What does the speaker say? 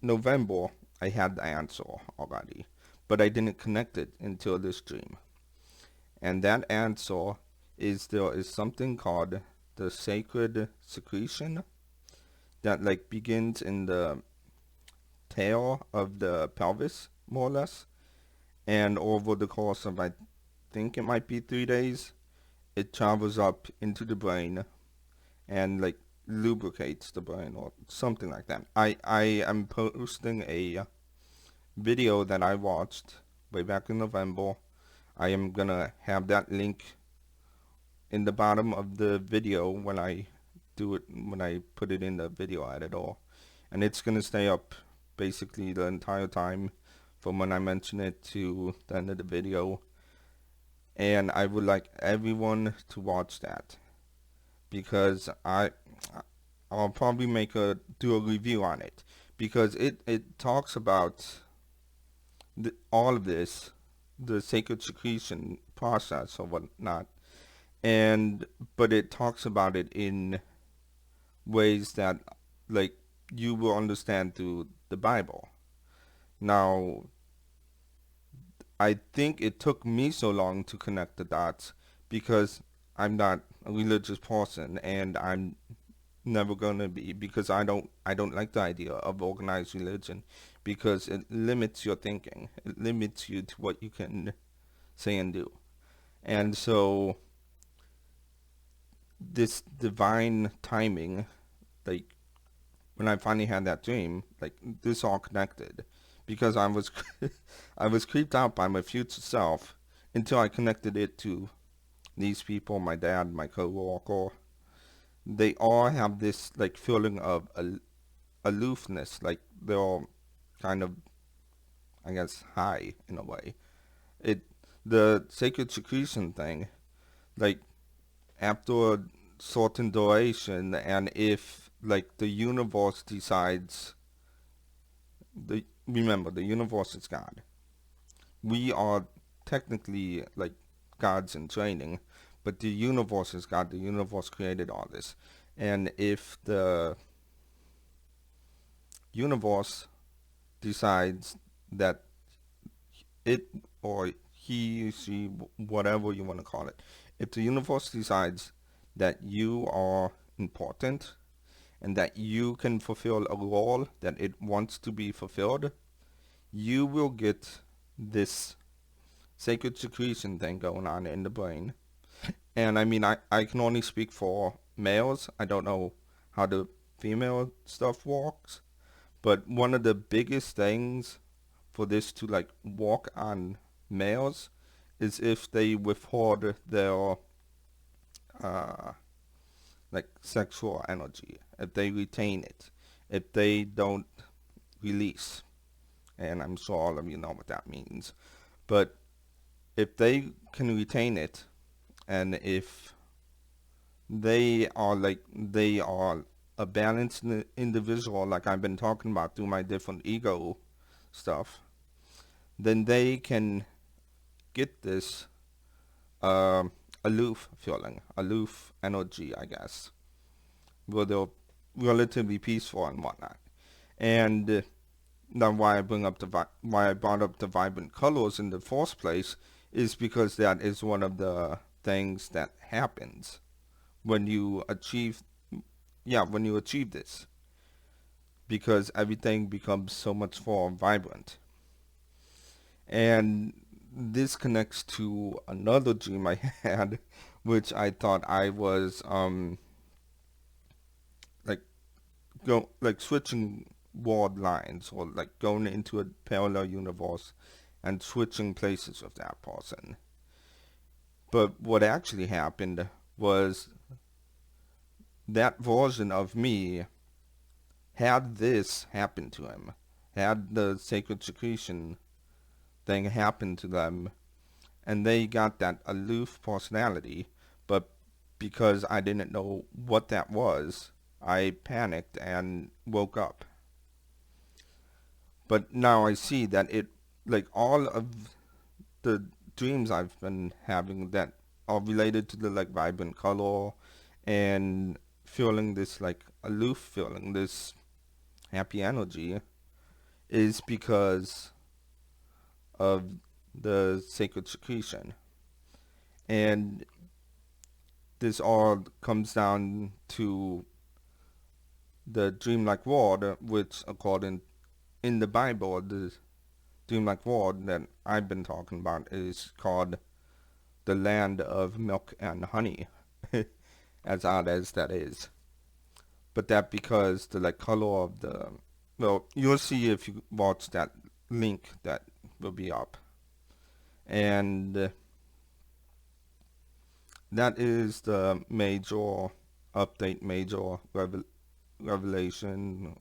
November, I had the answer already, but I didn't connect it until this dream. And that answer is there is something called the sacred secretion that like begins in the tail of the pelvis, more or less, and over the course of I think it might be 3 days, it travels up into the brain and like lubricates the brain or something like that. I am posting a video that I watched way back in November. I am gonna have that link in the bottom of the video when I do it, when I put it in the video editor, and it's gonna stay up basically the entire time from when I mention it to the end of the video. And I would like everyone to watch that because I'll probably do a review on it because it talks about all of this, the sacred secretion process or whatnot, and but it talks about it in ways that like you will understand through the Bible. Now, I think it took me so long to connect the dots because I'm not a religious person and I'm never gonna be because I don't like the idea of organized religion because it limits your thinking. It limits you to what you can say and do. And so this divine timing, like when I finally had that dream, like this all connected because I was I was creeped out by my future self until I connected it to these people, my dad, my coworker. They all have this like feeling of aloofness, like they're all kind of, I guess, high in a way. It the sacred secretion thing, like after a certain duration, and if like the universe decides, the remember the universe is God. We are technically like gods in training, but the universe is God. The universe created all this, and if the universe decides that it or he, she, whatever you want to call it, if the universe decides that you are important and that you can fulfill a role that it wants to be fulfilled, you will get this sacred secretion thing going on in the brain. And I mean, I can only speak for males. I don't know how the female stuff works. But one of the biggest things for this to like work on males is if they withhold their uh, like sexual energy, if they retain it, if they don't release. And I'm sure all of you know what that means. But if they can retain it, and if they are a balanced individual, like I've been talking about through my different ego stuff, then they can get this um, aloof feeling, aloof energy, I guess, where they're relatively peaceful and whatnot. And now, why I brought up the vibrant colors in the first place is because that is one of the things that happens when you achieve, yeah, when you achieve this, because everything becomes so much more vibrant. And this connects to another dream I had, which I thought I was like switching world lines or like going into a parallel universe and switching places with that person. But what actually happened was that version of me had this happen to him, had the sacred secretion thing happen to them, and they got that aloof personality, but because I didn't know what that was, I panicked and woke up. But now I see that it, like all of the dreams I've been having that are related to the like vibrant color and feeling this like aloof feeling, this happy energy, is because of the sacred secretion. And this all comes down to the dreamlike world, which according in the Bible, the dreamlike world that I've been talking about is called the land of milk and honey, as odd as that is. But that because the like color of the, well, you'll see if you watch that link that will be up. And that is the major update, major revelation,